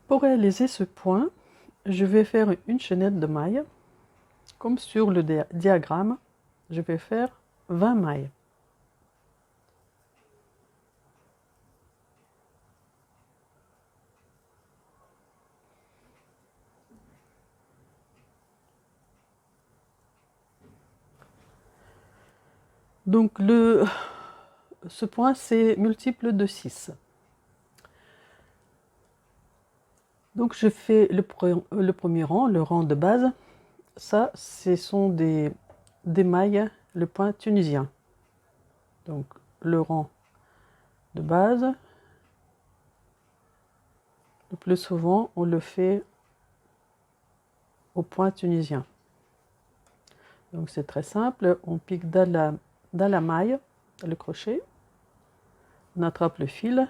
Pour réaliser ce point, je vais faire une chaînette de mailles. Comme sur le diagramme, je vais faire 20 mailles. Donc ce point, c'est multiple de 6. Donc je fais le premier rang, le rang de base. Ça, ce sont des mailles, le point tunisien. Donc le rang de base, le plus souvent, on le fait au point tunisien. Donc c'est très simple, on pique dans la maille, le crochet, on attrape le fil,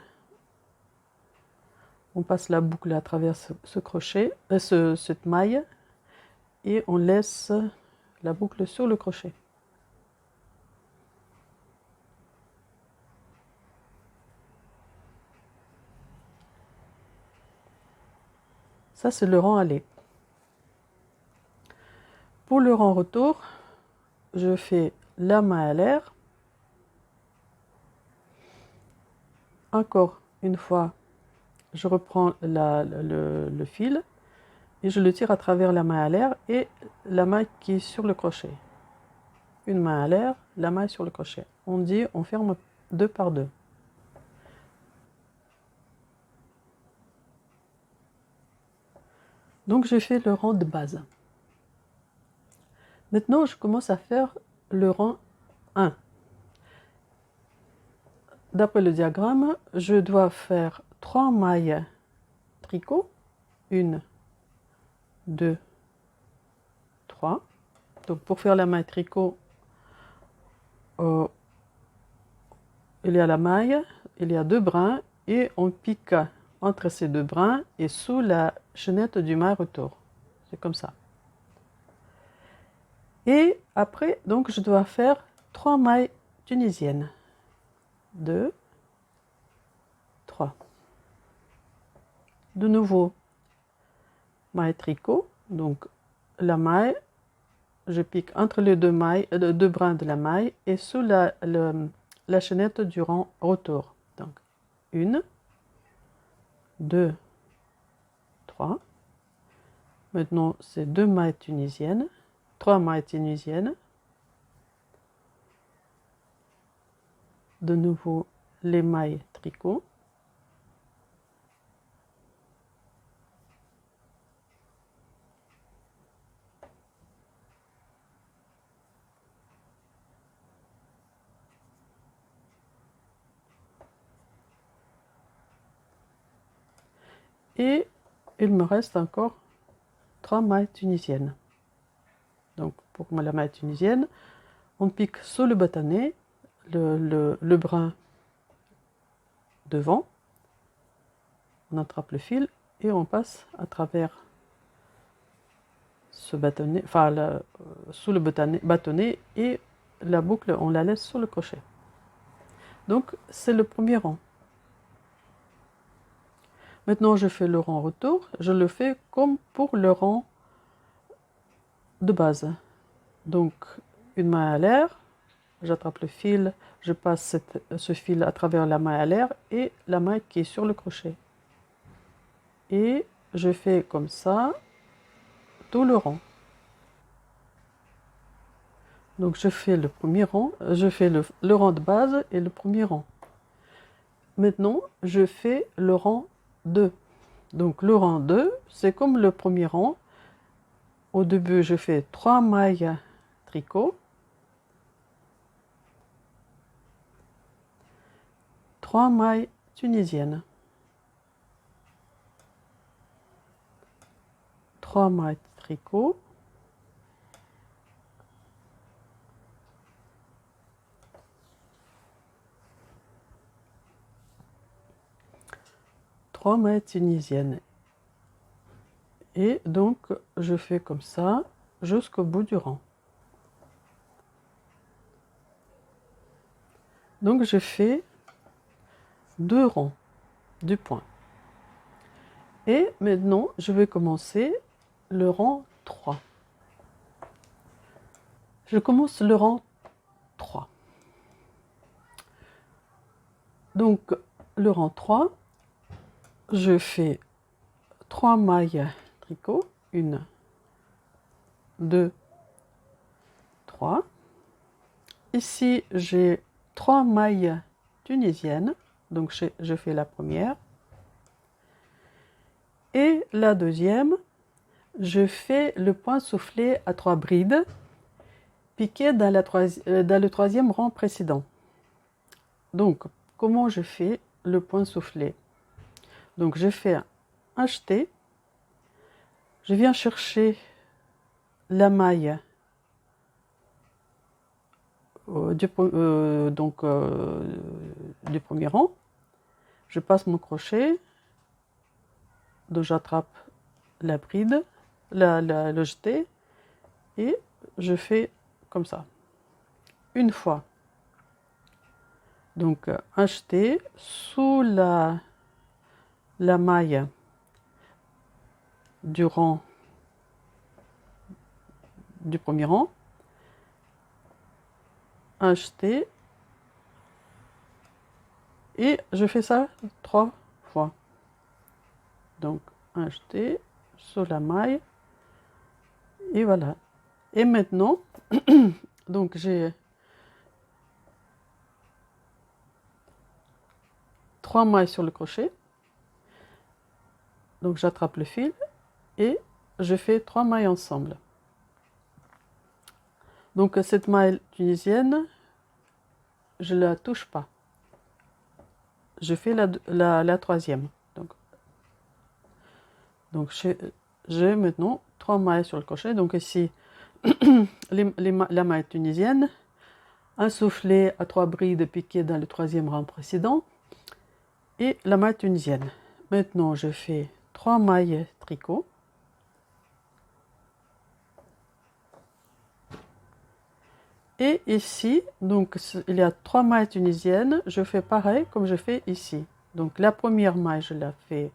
on passe la boucle à travers ce crochet, cette maille, et on laisse la boucle sur le crochet. Ça, c'est le rang aller. Pour le rang retour, je fais la main à l'air. Encore une fois, je reprends le fil et je le tire à travers la main à l'air et la main qui est sur le crochet. Une main à l'air, la main sur le crochet. On ferme 2 par 2. Donc j'ai fait le rang de base. Maintenant, je commence à faire le rang 1. D'après le diagramme, je dois faire 3 mailles tricot. 1, 2, 3. Donc pour faire la maille tricot, il y a la maille, il y a 2 brins et on pique entre ces 2 brins et sous la chaînette du maille retour. C'est comme ça. Et après, donc je dois faire 3 mailles tunisiennes. 2, 3. De nouveau, maille tricot, donc la maille, je pique entre les 2 mailles, 2 brins de la maille et sous la chaînette du rang retour. Donc 1, 2, 3. Maintenant, c'est 2 mailles tunisiennes, 3 mailles tunisiennes. De nouveau, les mailles tricot. Et il me reste encore 3 mailles tunisiennes. Donc pour la maille tunisienne, on pique sous le bâtonnet, le brin devant, on attrape le fil et on passe à travers ce bâtonnet, enfin sous le bâtonnet et la boucle on la laisse sur le crochet. Donc c'est le premier rang. Maintenant je fais le rang retour, je le fais comme pour le rang de base. Donc une main à l'air, j'attrape le fil, je passe ce fil à travers la main à l'air et la main qui est sur le crochet. Et je fais comme ça tout le rang. Donc je fais le premier rang, je fais le rang de base et le premier rang. Maintenant, je fais le rang 2. Donc le rang 2, c'est comme le premier rang. Au début, je fais 3 mailles tricot, 3 mailles tunisiennes, 3 mailles tricot, mailles tunisiennes. Et donc, je fais comme ça jusqu'au bout du rang. Donc, je fais 2 rangs du point. Et maintenant, je vais commencer le rang 3. Je commence le rang 3. Donc, le rang 3, je fais 3 mailles tricot, 1, 2, 3. Ici, j'ai 3 mailles tunisiennes, donc je fais la première. Et la deuxième, je fais le point soufflé à 3 brides, piqué dans le troisième rang précédent. Donc, comment je fais le point soufflé? Donc, je fais un jeté, je viens chercher la maille du premier rang, je passe mon crochet, donc j'attrape la bride, le jeté, et je fais comme ça, une fois. Donc un jeté sous la maille du premier rang, un jeté, et je fais ça 3 fois. Donc un jeté sous la maille, et voilà. Et maintenant, donc j'ai 3 mailles sur le crochet, donc j'attrape le fil et je fais 3 mailles ensemble. Donc cette maille tunisienne, je ne la touche pas. Je fais la troisième. Donc j'ai maintenant 3 mailles sur le crochet. Donc ici, la maille tunisienne, un soufflé à 3 brides piquées dans le troisième rang précédent et la maille tunisienne. Maintenant, je fais 3 mailles tricot. Et ici, donc il y a 3 mailles tunisiennes, je fais pareil comme je fais ici. Donc la première maille, je la fais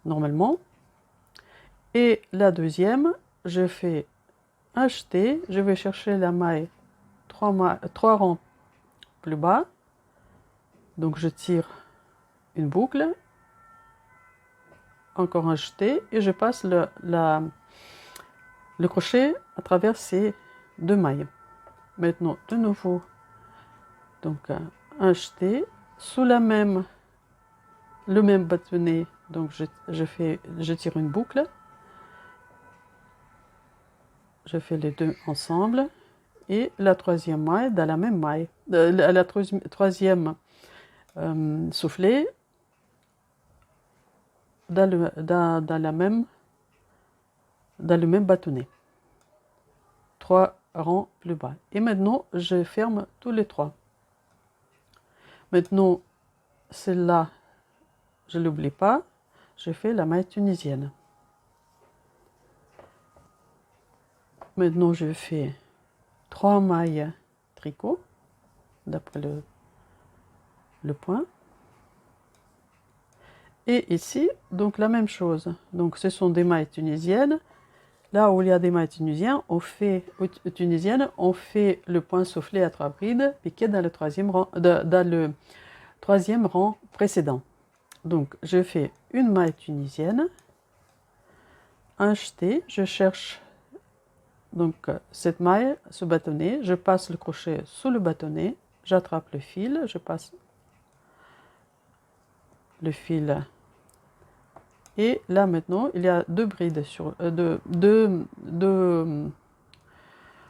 normalement. Et la deuxième, je fais un jeté, je vais chercher la maille 3 rangs plus bas. Donc je tire une boucle, encore un jeté, et je passe le crochet à travers ces 2 mailles. Maintenant, de nouveau, donc un jeté sous le même bâtonnet, donc je tire une boucle, je fais les deux ensemble, et la troisième maille dans la même maille, la troisième soufflé dans le même bâtonnet, 3 rangs plus bas. Et maintenant, je ferme tous les 3. Maintenant, celle-là, je ne l'oublie pas, je fais la maille tunisienne. Maintenant, je fais 3 mailles tricot d'après le point. Et ici, donc la même chose. Donc ce sont des mailles tunisiennes. Là où il y a des mailles tunisiennes, on fait le point soufflé à 3 brides piqué dans le troisième rang précédent. Donc je fais une maille tunisienne, un jeté, je cherche donc cette maille, ce bâtonnet, je passe le crochet sous le bâtonnet, j'attrape le fil, je passe le fil. Et là maintenant, il y a 2 brides deux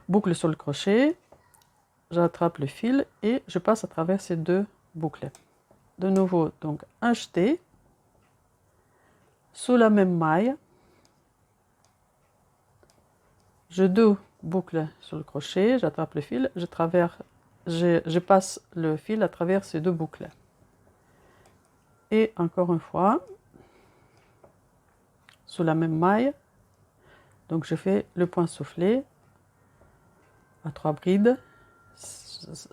boucles sur le crochet. J'attrape le fil et je passe à travers ces 2 boucles. De nouveau, donc un jeté sous la même maille. Je 2 boucles sur le crochet, j'attrape le fil, je passe le fil à travers ces 2 boucles. Et encore une fois, sous la même maille, donc je fais le point soufflé à 3 brides,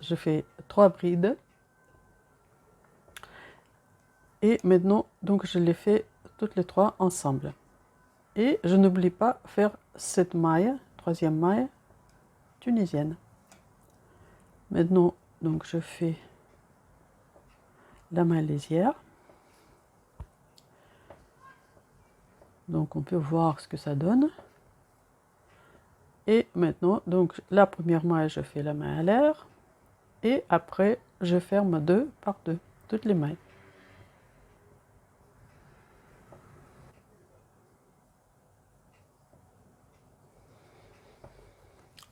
je fais 3 brides, et maintenant donc je les fais toutes les trois ensemble. Et je n'oublie pas faire cette maille, troisième maille tunisienne. Maintenant, donc je fais la maille lisière. Donc on peut voir ce que ça donne. Et maintenant, donc la première maille, je fais la maille à l'air. Et après, je ferme 2 par 2, toutes les mailles.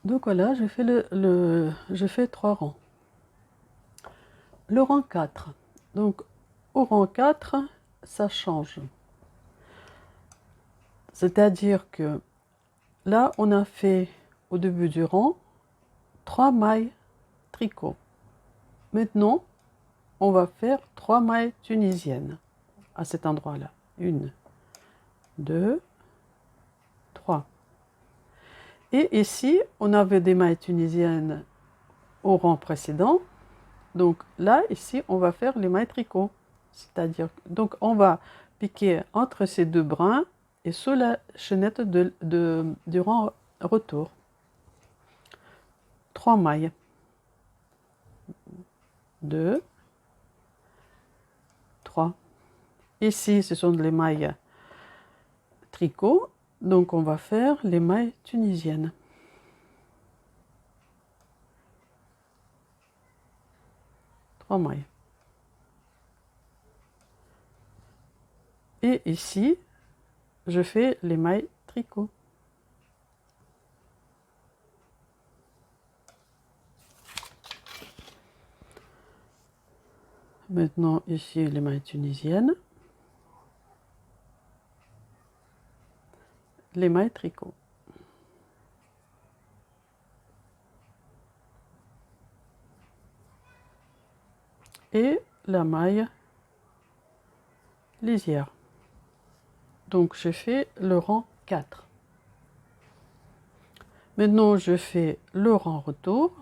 Donc voilà, je fais 3 rangs. Le rang 4. Donc au rang 4, ça change. C'est-à-dire que là, on a fait au début du rang 3 mailles tricot. Maintenant, on va faire 3 mailles tunisiennes à cet endroit-là. 1, 2, 3. Et ici, on avait des mailles tunisiennes au rang précédent. Donc là, ici, on va faire les mailles tricot. C'est-à-dire, donc on va piquer entre ces deux brins et sous la chaînette du rang retour. 3 mailles. 2, 3. Ici, ce sont les mailles tricot. Donc on va faire les mailles tunisiennes. Mailles. Et ici, je fais les mailles tricot. Maintenant, ici, les mailles tunisiennes. Les mailles tricot. Et la maille lisière. Donc je fais le rang 4. Maintenant je fais le rang retour.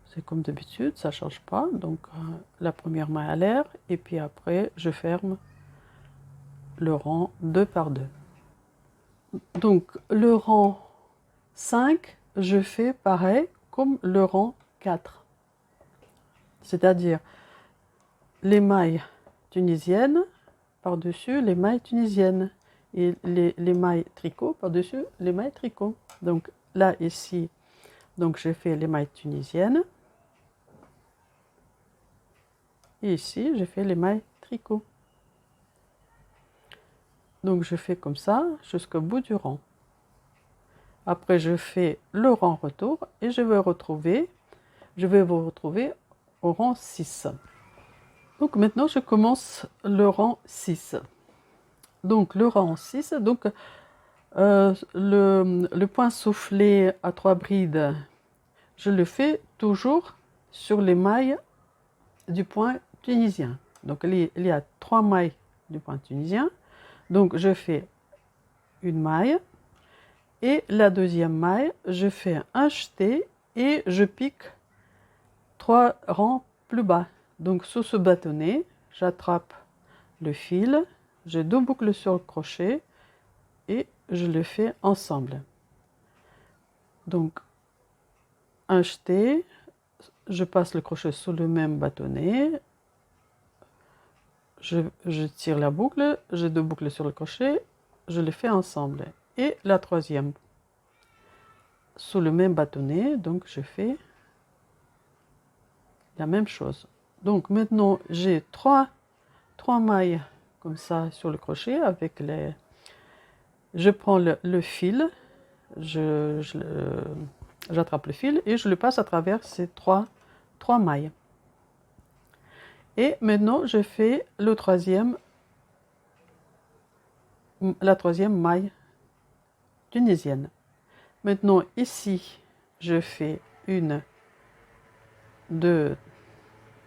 C'est comme d'habitude, ça ne change pas. Donc la première maille à l'air et puis après je ferme le rang 2 par 2. Donc le rang 5, je fais pareil comme le rang 4. C'est-à-dire les mailles tunisiennes par-dessus les mailles tunisiennes et les mailles tricot par-dessus les mailles tricot. Donc là, ici, donc j'ai fait les mailles tunisiennes. Et ici, j'ai fait les mailles tricot. Donc je fais comme ça jusqu'au bout du rang. Après, je fais le rang retour et je vais vous retrouver au rang 6. Donc maintenant, je commence le rang 6. Donc le rang 6, donc le point soufflé à 3 brides, je le fais toujours sur les mailles du point tunisien. Donc il y a 3 mailles du point tunisien. Donc je fais une maille et la deuxième maille, je fais un jeté et je pique 3 rangs plus bas. Donc sous ce bâtonnet, j'attrape le fil, j'ai 2 boucles sur le crochet et je le fais ensemble. Donc un jeté, je passe le crochet sous le même bâtonnet, je tire la boucle, j'ai 2 boucles sur le crochet, je les fais ensemble. Et la troisième, sous le même bâtonnet, donc je fais la même chose. Donc maintenant j'ai 3 mailles comme ça sur le crochet avec les... Je prends le fil, j'attrape le fil et je le passe à travers ces 3 mailles. Et maintenant je fais la troisième maille tunisienne. Maintenant ici je fais 1, 2,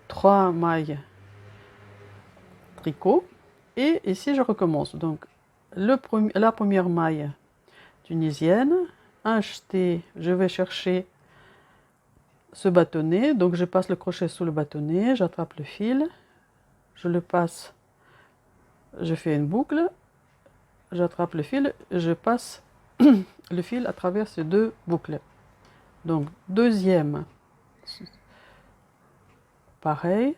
3 mailles tricot et ici je recommence. Donc la première maille tunisienne, un jeté, je vais chercher ce bâtonnet, donc je passe le crochet sous le bâtonnet, j'attrape le fil, je le passe je fais une boucle, j'attrape le fil, je passe le fil à travers ces deux boucles. Donc deuxième, pareil,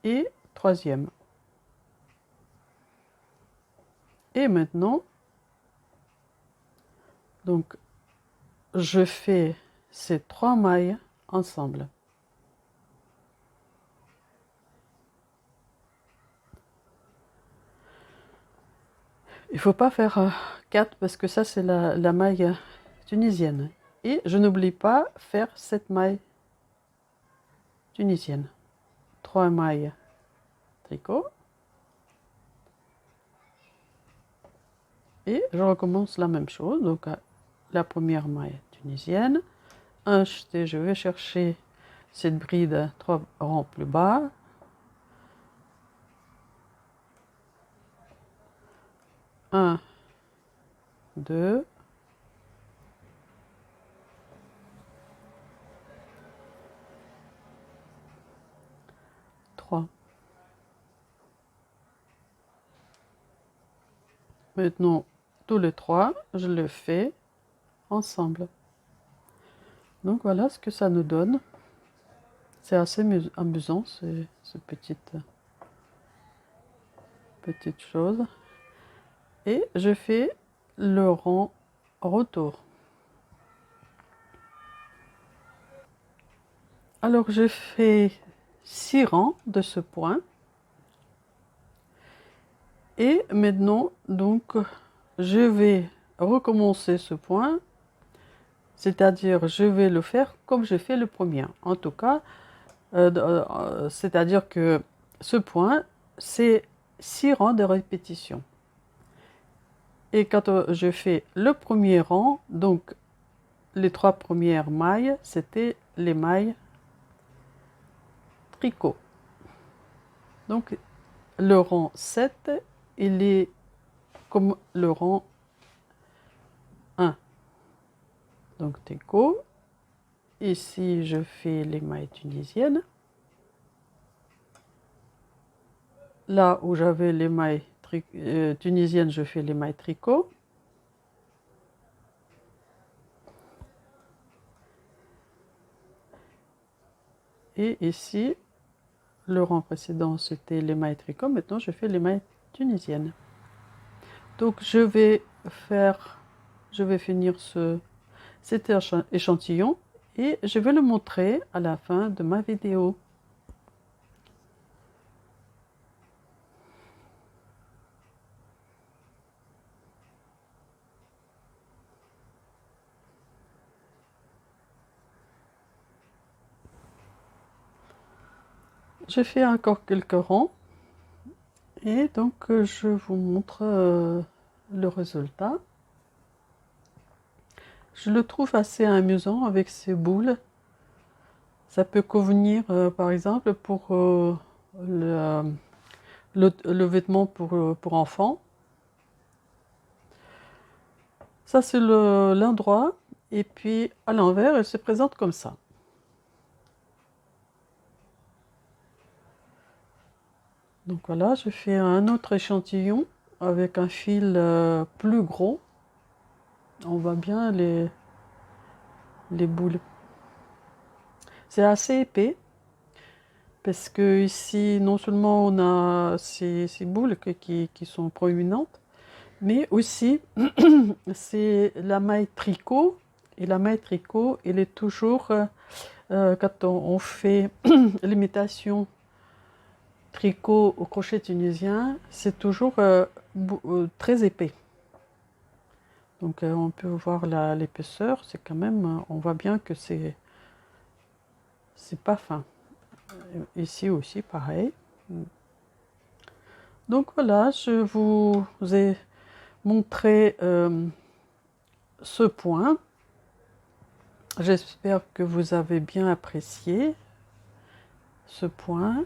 et troisième. Et maintenant, donc je fais ces 3 mailles ensemble. Il ne faut pas faire 4 parce que ça c'est la maille tunisienne. Et je n'oublie pas faire cette maille tunisienne. 3 mailles tricot. Et je recommence la même chose. Donc la première maille tunisienne. Un jeté, je vais chercher cette bride 3 rangs plus bas. Un, 2, 3. Maintenant, tous les 3, je le fais ensemble. Donc voilà ce que ça nous donne. C'est assez amusant, ces petites choses. Et je fais le rang retour. Alors je fais 6 rangs de ce point. Et maintenant, donc, je vais recommencer ce point. C'est-à-dire, je vais le faire comme j'ai fait le premier. En tout cas, c'est-à-dire que ce point, c'est 6 rangs de répétition. Et quand je fais le premier rang, donc les 3 premières mailles, c'était les mailles tricot. Donc le rang 7, il est comme le rang 1. Donc tricot. Ici, je fais les mailles tunisiennes. Là où j'avais les mailles tunisiennes, je fais les mailles tricot. Et ici, le rang précédent, c'était les mailles tricot. Maintenant, je fais les mailles tunisiennes. Donc, je vais finir cet échantillon et je vais le montrer à la fin de ma vidéo. J'ai fait encore quelques rangs et donc je vous montre le résultat. Je le trouve assez amusant avec ces boules. Ça peut convenir par exemple pour le vêtement pour enfants. Ça c'est l'endroit et puis à l'envers elle se présente comme ça. Donc voilà, je fais un autre échantillon avec un fil plus gros. On voit bien les boules. C'est assez épais parce que ici non seulement on a ces boules qui sont proéminentes, mais aussi c'est la maille tricot. Et la maille tricot, elle est toujours, quand on fait l'imitation tricot au crochet tunisien, c'est toujours très épais. Donc on peut voir l'épaisseur, c'est quand même, on voit bien que c'est pas fin. Ici aussi pareil. Donc voilà, je vous ai montré ce point. J'espère que vous avez bien apprécié ce point.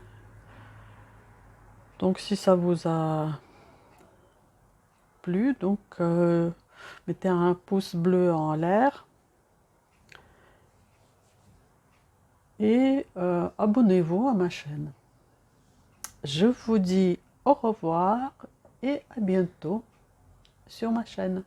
Donc si ça vous a plu, donc mettez un pouce bleu en l'air. et abonnez-vous à ma chaîne. Je vous dis au revoir et à bientôt sur ma chaîne.